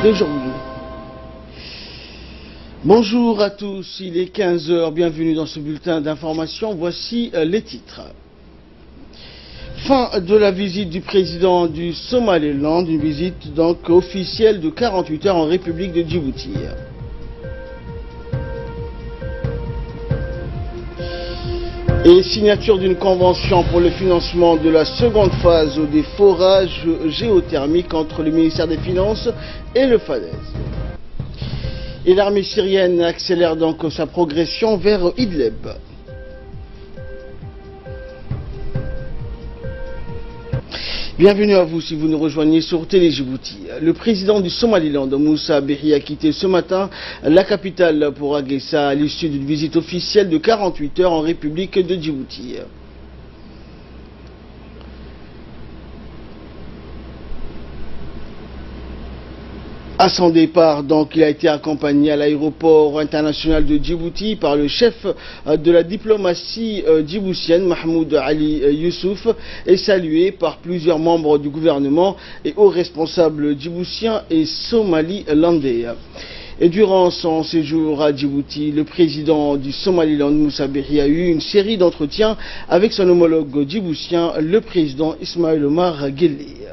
d'aujourd'hui. Bonjour à tous, il est 15 h, bienvenue dans ce bulletin d'information, voici les titres. Fin de la visite du président du Somaliland, une visite donc officielle de 48 heures en République de Djibouti. Et signature d'une convention pour le financement de la seconde phase des forages géothermiques entre le ministère des Finances et le FADES. Et l'armée syrienne accélère donc sa progression vers Idlib. Bienvenue à vous si vous nous rejoignez sur Télé Djibouti. Le président du Somaliland, Moussa Bihi, a quitté ce matin la capitale pour Aguessa à l'issue d'une visite officielle de 48 heures en République de Djibouti. À son départ, donc, il a été accompagné à l'aéroport international de Djibouti par le chef de la diplomatie djiboutienne, Mahmoud Ali Youssouf, et salué par plusieurs membres du gouvernement et hauts responsables djiboutiens et somalilandais. Et durant son séjour à Djibouti, le président du Somaliland, Moussa Bihi, a eu une série d'entretiens avec son homologue djiboutien, le président Ismaïl Omar Guelleh.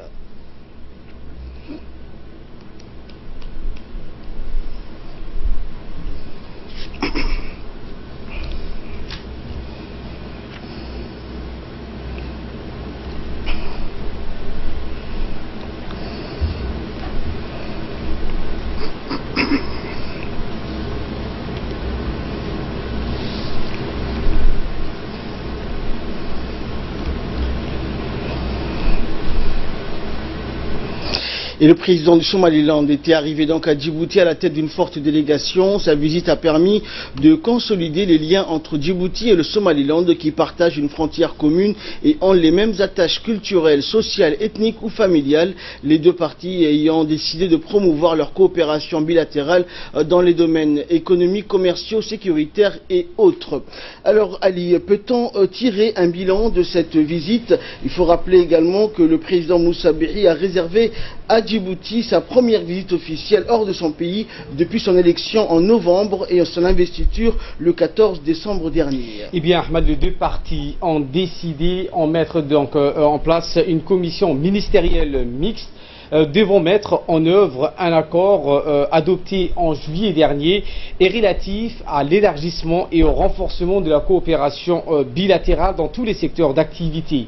Et le président du Somaliland était arrivé donc à Djibouti à la tête d'une forte délégation. Sa visite a permis de consolider les liens entre Djibouti et le Somaliland qui partagent une frontière commune et ont les mêmes attaches culturelles, sociales, ethniques ou familiales, les deux parties ayant décidé de promouvoir leur coopération bilatérale dans les domaines économiques, commerciaux, sécuritaires et autres. Alors Ali, peut-on tirer un bilan de cette visite? Il faut rappeler également que le président Moussa Bihi a réservé à Djibouti sa première visite officielle hors de son pays depuis son élection en novembre et son investiture le 14 décembre dernier. Eh bien, Ahmed, les deux parties ont décidé de mettre donc en place une commission ministérielle mixte devant mettre en œuvre un accord adopté en juillet dernier et relatif à l'élargissement et au renforcement de la coopération bilatérale dans tous les secteurs d'activité.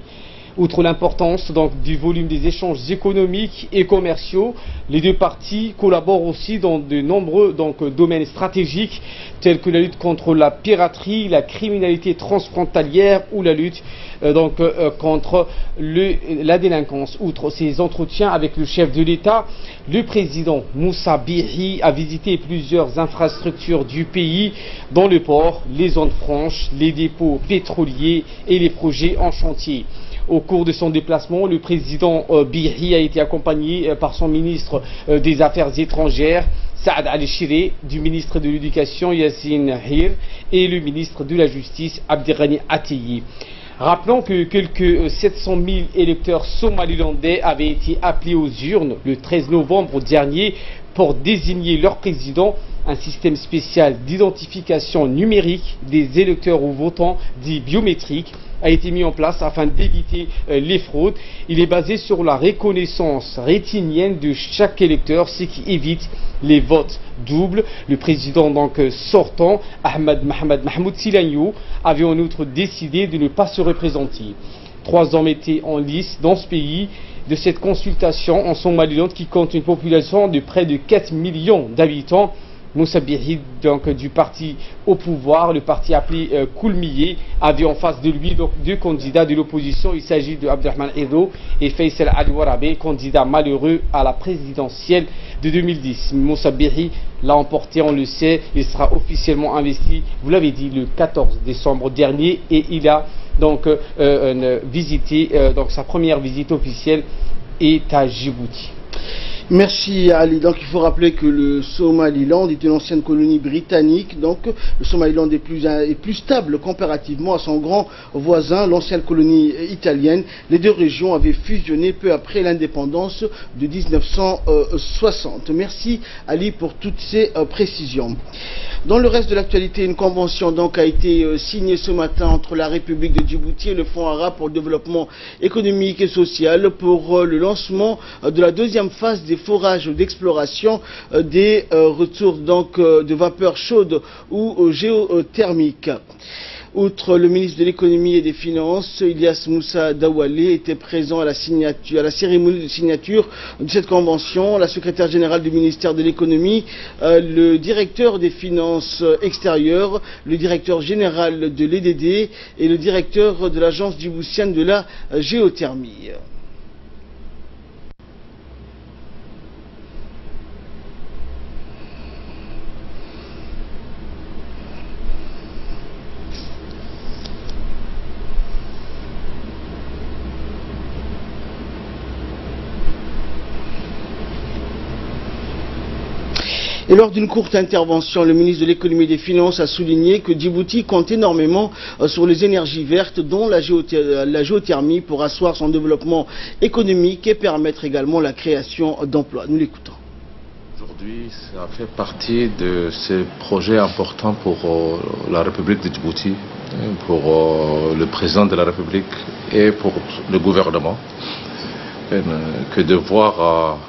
Outre l'importance du volume des échanges économiques et commerciaux, les deux parties collaborent aussi dans de nombreux domaines stratégiques tels que la lutte contre la piraterie, la criminalité transfrontalière ou la lutte contre la délinquance. Outre ces entretiens avec le chef de l'État, le président Moussa Bihi a visité plusieurs infrastructures du pays, dont le port, les zones franches, les dépôts pétroliers et les projets en chantier. Au cours de son déplacement, le président Bihi a été accompagné par son ministre des Affaires étrangères, Saad Al-Shiré, du ministre de l'Éducation, Yassine Hir, et le ministre de la Justice, Abdirghani Atiyi. Rappelons que quelques 700 000 électeurs somalilandais avaient été appelés aux urnes le 13 novembre dernier pour désigner leur président. Un système spécial d'identification numérique des électeurs ou votants dits biométriques a été mis en place afin d'éviter les fraudes. Il est basé sur la reconnaissance rétinienne de chaque électeur, ce qui évite les votes doubles. Le président sortant, Ahmed Mohamed Mahmoud Silanyo, avait en outre décidé de ne pas se représenter. 3 hommes étaient en lice dans ce pays de cette consultation en Somaliland qui compte une population de près de 4 millions d'habitants. Moussa Bihi, du parti au pouvoir, le parti appelé Koulmiye, avait en face de lui deux candidats de l'opposition. Il s'agit de Abdelrahman Edo et Faisal Al-Warabe, candidat malheureux à la présidentielle de 2010. Moussa Bihi l'a emporté, on le sait. Il sera officiellement investi, vous l'avez dit, le 14 décembre dernier et il a visité sa première visite officielle est à Djibouti. Merci Ali. Donc il faut rappeler que le Somaliland est une ancienne colonie britannique. Donc le Somaliland est plus stable comparativement à son grand voisin, l'ancienne colonie italienne. Les deux régions avaient fusionné peu après l'indépendance de 1960. Merci Ali pour toutes ces précisions. Dans le reste de l'actualité, une convention donc a été signée ce matin entre la République de Djibouti et le Fonds arabe pour le développement économique et social pour le lancement de la deuxième phase des forages d'exploration des ressources donc de vapeur chaude ou géothermique. Outre le ministre de l'économie et des finances, Ilyas Moussa Dawalé était présent à la cérémonie de signature de cette convention. La secrétaire générale du ministère de l'économie, le directeur des finances extérieures, le directeur général de l'EDD et le directeur de l'agence djiboutienne de la géothermie. Et lors d'une courte intervention, le ministre de l'économie et des finances a souligné que Djibouti compte énormément sur les énergies vertes, dont la géothermie, pour asseoir son développement économique et permettre également la création d'emplois. Nous l'écoutons. Aujourd'hui, ça fait partie de ces projets importants pour la République de Djibouti, pour le président de la République et pour le gouvernement, que de voir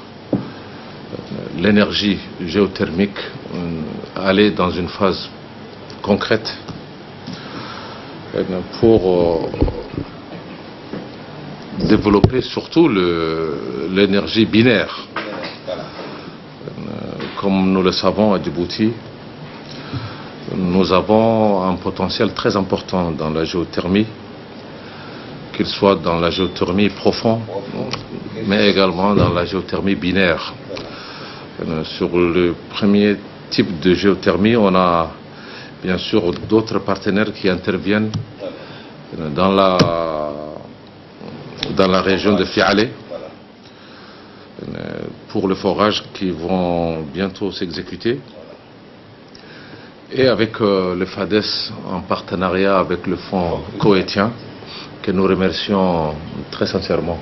l'énergie géothermique aller dans une phase concrète pour développer surtout l'énergie binaire. Comme nous le savons à Djibouti, nous avons un potentiel très important dans la géothermie, qu'il soit dans la géothermie profonde, mais également dans la géothermie binaire. Sur le premier type de géothermie, on a bien sûr d'autres partenaires qui interviennent dans la région de Fiale pour le forage qui vont bientôt s'exécuter, et avec le FADES en partenariat avec le fonds koweïtien que nous remercions très sincèrement.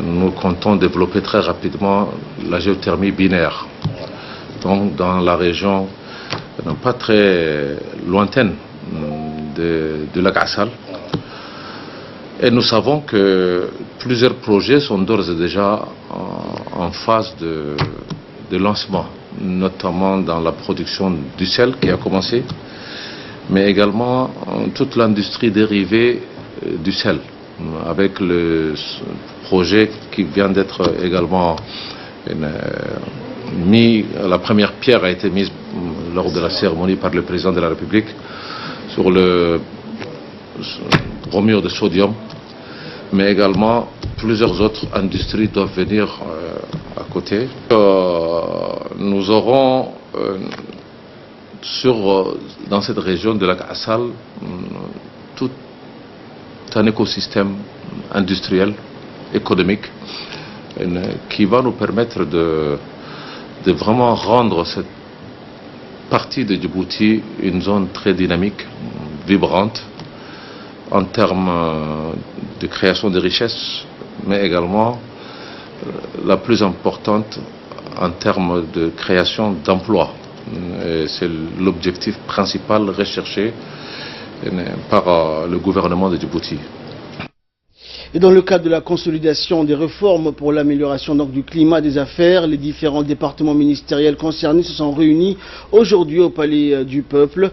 Nous comptons développer très rapidement la géothermie binaire, donc dans la région pas très lointaine de lac Assal. Et nous savons que plusieurs projets sont d'ores et déjà en phase de lancement, notamment dans la production du sel qui a commencé, mais également toute l'industrie dérivée du sel, avec le projet qui vient d'être également mis, la première pierre a été mise lors de la cérémonie par le président de la République sur le bromure de sodium, mais également plusieurs autres industries doivent venir à côté. Nous aurons dans cette région de lac Assal tout un écosystème industriel, économique, qui va nous permettre de vraiment rendre cette partie de Djibouti une zone très dynamique, vibrante, en termes de création de richesses, mais également la plus importante en termes de création d'emplois. C'est l'objectif principal recherché par le gouvernement de Djibouti. Et dans le cadre de la consolidation des réformes pour l'amélioration du climat des affaires, les différents départements ministériels concernés se sont réunis aujourd'hui au Palais du Peuple.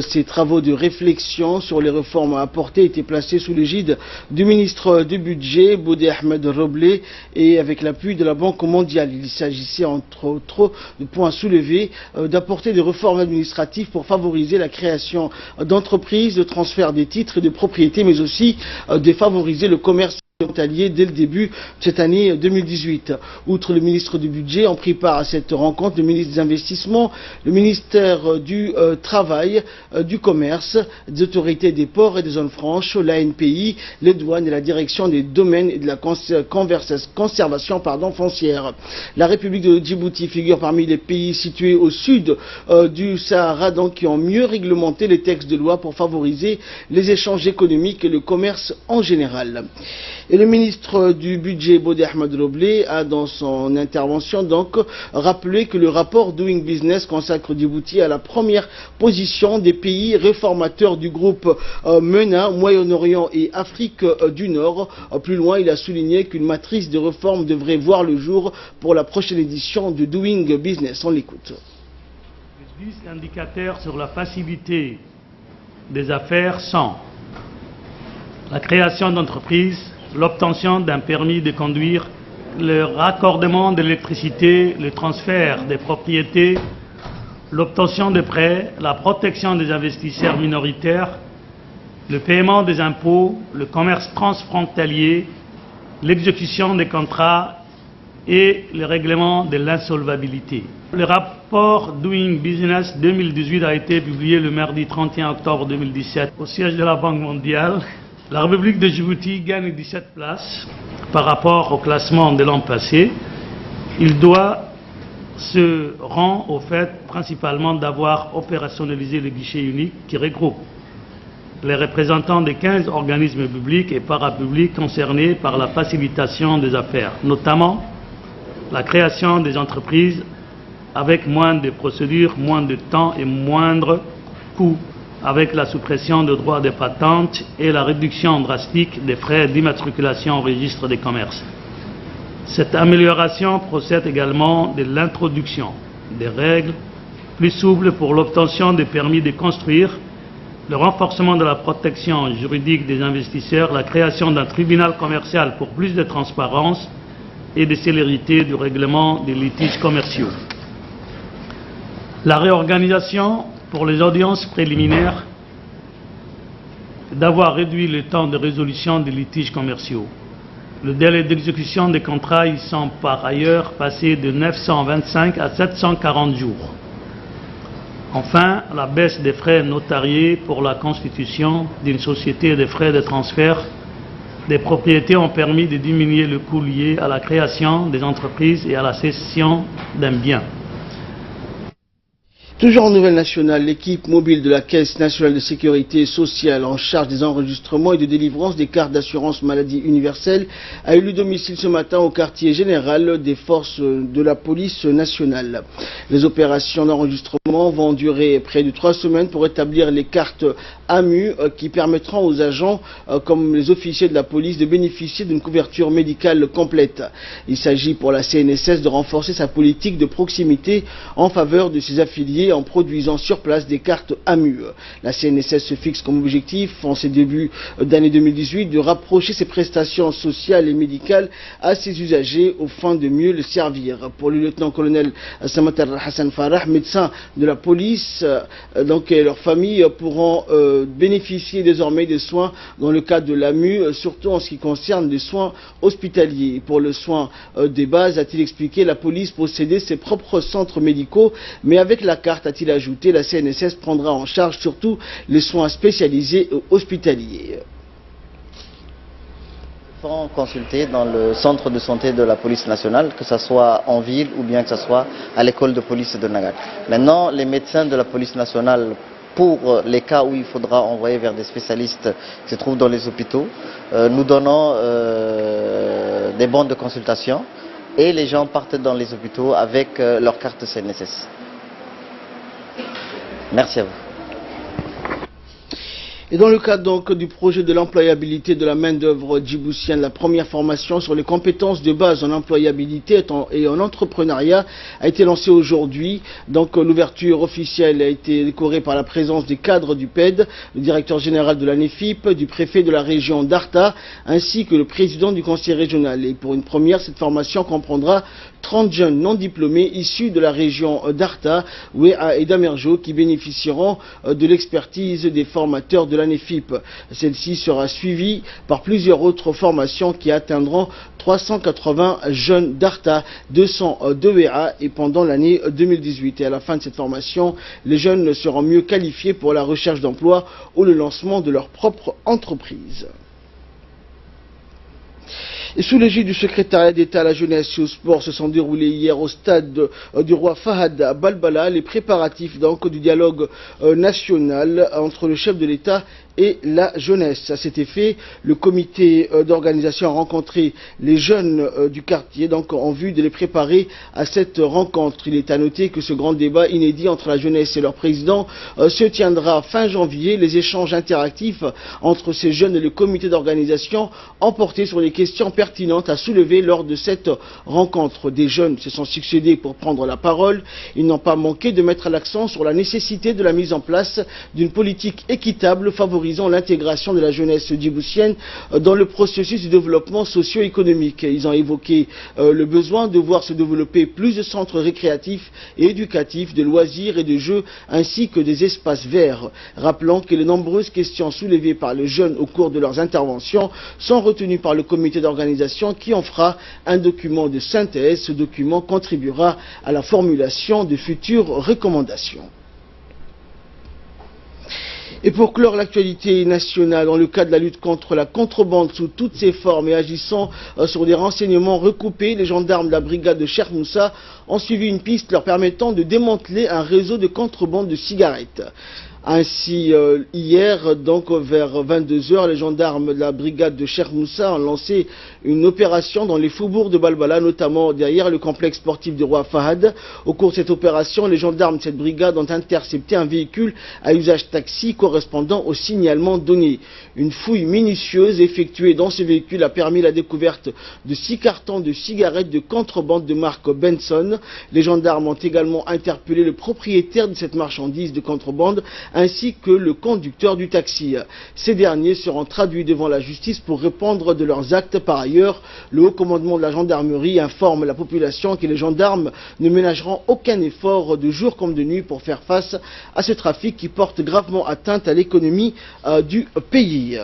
Ces travaux de réflexion sur les réformes à apporter étaient placés sous l'égide du ministre du Budget, Boudé Ahmed Roblé, et avec l'appui de la Banque mondiale. Il s'agissait entre autres de points soulevés d'apporter des réformes administratives pour favoriser la création d'entreprises, le transfert des titres et de propriété, mais aussi de favoriser le commerce frontalier dès le début de cette année 2018. Outre le ministre du Budget, ont pris part à cette rencontre le ministre des Investissements, le ministère du Travail, du Commerce, des autorités des ports et des zones franches, l'ANPI, les douanes et la direction des domaines et de la conservation foncière. La République de Djibouti figure parmi les pays situés au sud du Sahara, donc qui ont mieux réglementé les textes de loi pour favoriser les échanges économiques et le commerce en général. Et le ministre du Budget, Bodé Ahmed Roblé, a dans son intervention donc rappelé que le rapport Doing Business consacre Djibouti à la première position des pays réformateurs du groupe MENA, Moyen-Orient et Afrique du Nord. Plus loin, il a souligné qu'une matrice de réforme devrait voir le jour pour la prochaine édition de Doing Business. On l'écoute. Les 10 indicateurs sur la facilité des affaires sont la création d'entreprises, l'obtention d'un permis de conduire, le raccordement de l'électricité, le transfert des propriétés, l'obtention de prêts, la protection des investisseurs minoritaires, le paiement des impôts, le commerce transfrontalier, l'exécution des contrats et le règlement de l'insolvabilité. Le rapport Doing Business 2018 a été publié le mardi 31 octobre 2017 au siège de la Banque mondiale. La République de Djibouti gagne 17 places par rapport au classement de l'an passé. Il doit se rendre au fait principalement d'avoir opérationnalisé le guichet unique qui regroupe les représentants des 15 organismes publics et parapublics concernés par la facilitation des affaires, notamment la création des entreprises avec moins de procédures, moins de temps et moindre coûts, avec la suppression de droits de patente et la réduction drastique des frais d'immatriculation au registre des commerces. Cette amélioration procède également de l'introduction des règles plus souples pour l'obtention des permis de construire, le renforcement de la protection juridique des investisseurs, la création d'un tribunal commercial pour plus de transparence et de célérité du règlement des litiges commerciaux. La réorganisation pour les audiences préliminaires, d'avoir réduit le temps de résolution des litiges commerciaux. Le délai d'exécution des contrats y sont par ailleurs passés de 925 à 740 jours. Enfin, la baisse des frais notariés pour la constitution d'une société de frais de transfert des propriétés ont permis de diminuer le coût lié à la création des entreprises et à la cession d'un bien. Toujours en nouvelle nationale, l'équipe mobile de la Caisse nationale de sécurité sociale en charge des enregistrements et de délivrance des cartes d'assurance maladie universelle a élu domicile ce matin au quartier général des forces de la police nationale. Les opérations d'enregistrement vont durer près de 3 semaines pour établir les cartes AMU qui permettront aux agents, comme les officiers de la police, de bénéficier d'une couverture médicale complète. Il s'agit pour la CNSS de renforcer sa politique de proximité en faveur de ses affiliés en produisant sur place des cartes AMU. La CNSS se fixe comme objectif, en ses débuts d'année 2018, de rapprocher ses prestations sociales et médicales à ses usagers au fin de mieux le servir. Pour le lieutenant-colonel Samatar Hassan Farah, médecin de la police, donc et leurs familles pourront bénéficier désormais des soins dans le cadre de l'AMU, surtout en ce qui concerne les soins hospitaliers. Pour le soin des bases, a-t-il expliqué, la police possédait ses propres centres médicaux, mais avec la carte, a-t-il ajouté, la CNSS prendra en charge surtout les soins spécialisés et hospitaliers. Sont consultés dans le centre de santé de la police nationale, que ce soit en ville ou bien que ce soit à l'école de police de Nagat. Maintenant, les médecins de la police nationale, pour les cas où il faudra envoyer vers des spécialistes qui se trouvent dans les hôpitaux, nous donnons des bons de consultation et les gens partent dans les hôpitaux avec leur carte CNSS. Merci à vous. Et dans le cadre donc du projet de l'employabilité de la main-d'œuvre djiboutienne, la première formation sur les compétences de base en employabilité et en entrepreneuriat a été lancée aujourd'hui. Donc l'ouverture officielle a été décorée par la présence des cadres du PED, le directeur général de la NEFIP, du préfet de la région d'Arta, ainsi que le président du conseil régional. Et pour une première, cette formation comprendra 30 jeunes non diplômés issus de la région d'Arta, Ouéa et d'Amerjo qui bénéficieront de l'expertise des formateurs de l'ANEFIP. Celle-ci sera suivie par plusieurs autres formations qui atteindront 380 jeunes d'Arta, 200 d'Ouéa et pendant l'année 2018. Et à la fin de cette formation, les jeunes seront mieux qualifiés pour la recherche d'emploi ou le lancement de leur propre entreprise. Et sous l'égide du secrétariat d'État à la jeunesse et au sport se sont déroulés hier au stade du roi Fahad à Balbala les préparatifs donc du dialogue national entre le chef de l'État et la jeunesse. À cet effet, le comité d'organisation a rencontré les jeunes du quartier donc en vue de les préparer à cette rencontre. Il est à noter que ce grand débat inédit entre la jeunesse et leur président se tiendra fin janvier. Les échanges interactifs entre ces jeunes et le comité d'organisation ont porté sur les questions pertinentes à soulever lors de cette rencontre. Des jeunes se sont succédés pour prendre la parole. Ils n'ont pas manqué de mettre l'accent sur la nécessité de la mise en place d'une politique équitable favorisant l'intégration de la jeunesse djiboutienne dans le processus de développement socio-économique. Ils ont évoqué le besoin de voir se développer plus de centres récréatifs et éducatifs, de loisirs et de jeux, ainsi que des espaces verts. Rappelant que les nombreuses questions soulevées par les jeunes au cours de leurs interventions sont retenues par le comité d'organisation qui en fera un document de synthèse. Ce document contribuera à la formulation de futures recommandations. Et pour clore l'actualité nationale, dans le cadre de la lutte contre la contrebande sous toutes ses formes et agissant sur des renseignements recoupés, les gendarmes de la brigade de Cheikh Moussa ont suivi une piste leur permettant de démanteler un réseau de contrebande de cigarettes. Ainsi, hier, donc vers 22 h, les gendarmes de la brigade de Cheikh Moussa ont lancé une opération dans les faubourgs de Balbala, notamment derrière le complexe sportif du roi Fahad. Au cours de cette opération, les gendarmes de cette brigade ont intercepté un véhicule à usage taxi correspondant au signalement donné. Une fouille minutieuse effectuée dans ce véhicule a permis la découverte de 6 cartons de cigarettes de contrebande de marque Benson. Les gendarmes ont également interpellé le propriétaire de cette marchandise de contrebande ainsi que le conducteur du taxi. Ces derniers seront traduits devant la justice pour répondre de leurs actes. Par ailleurs, le haut commandement de la gendarmerie informe la population que les gendarmes ne ménageront aucun effort de jour comme de nuit pour faire face à ce trafic qui porte gravement atteinte à l'économie du pays.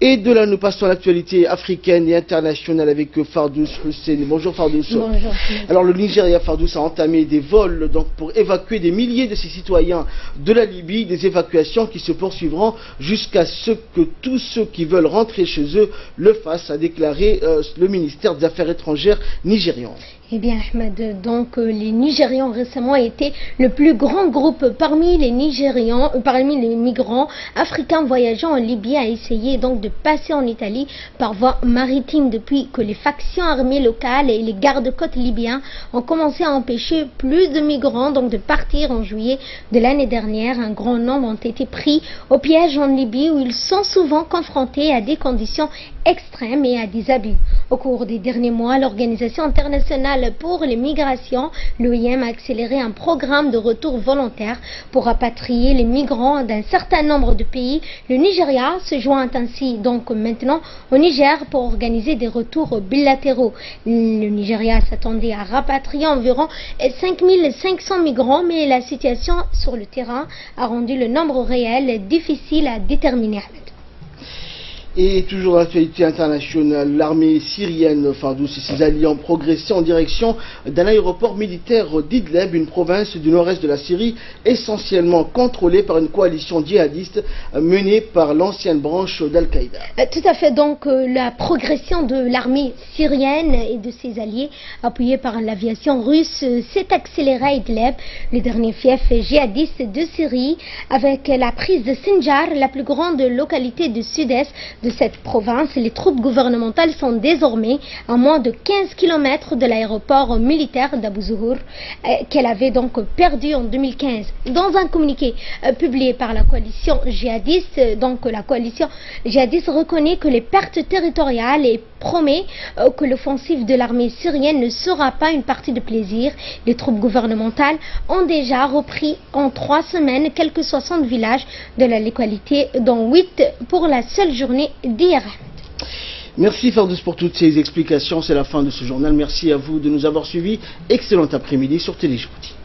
Et de là, nous passons à l'actualité africaine et internationale avec Fardous Hussein. Bonjour Fardous. Bonjour. Alors le Nigeria, Fardous, a entamé des vols donc, pour évacuer des milliers de ses citoyens de la Libye, des évacuations qui se poursuivront jusqu'à ce que tous ceux qui veulent rentrer chez eux le fassent, a déclaré le ministère des Affaires étrangères nigérian. Eh bien, Ahmed, donc les Nigérians ont récemment été le plus grand groupe parmi les migrants africains voyageant en Libye à essayer donc de passer en Italie par voie maritime depuis que les factions armées locales et les gardes-côtes libyens ont commencé à empêcher plus de migrants donc de partir en juillet de l'année dernière. Un grand nombre ont été pris au piège en Libye où ils sont souvent confrontés à des conditions extrêmes et à des abus. Au cours des derniers mois, l'Organisation internationale pour les migrations, l'OIM, a accéléré un programme de retour volontaire pour rapatrier les migrants d'un certain nombre de pays. Le Nigeria se joint ainsi donc maintenant au Niger pour organiser des retours bilatéraux. Le Nigeria s'attendait à rapatrier environ 5500 migrants, mais la situation sur le terrain a rendu le nombre réel difficile à déterminer. Et toujours dans l'actualité internationale, l'armée syrienne, Fardous et ses alliés ont progressé en direction d'un aéroport militaire d'Idlib, une province du nord-est de la Syrie, essentiellement contrôlée par une coalition djihadiste menée par l'ancienne branche d'Al-Qaïda. Tout à fait, donc la progression de l'armée syrienne et de ses alliés, appuyée par l'aviation russe, s'est accélérée à Idlib, le dernier fief djihadiste de Syrie, avec la prise de Sinjar, la plus grande localité du sud-est de cette province. Les troupes gouvernementales sont désormais à moins de 15 km de l'aéroport militaire d'Abu Zuhur qu'elle avait donc perdu en 2015. Dans un communiqué publié par la coalition djihadiste, donc la coalition djihadiste reconnaît que les pertes territoriales et promet que l'offensive de l'armée syrienne ne sera pas une partie de plaisir. Les troupes gouvernementales ont déjà repris en 3 semaines quelques 60 villages de la localité, dont 8 pour la seule journée d'hier. Merci Fardous pour toutes ces explications. C'est la fin de ce journal. Merci à vous de nous avoir suivis. Excellent après-midi sur Télé Djibouti.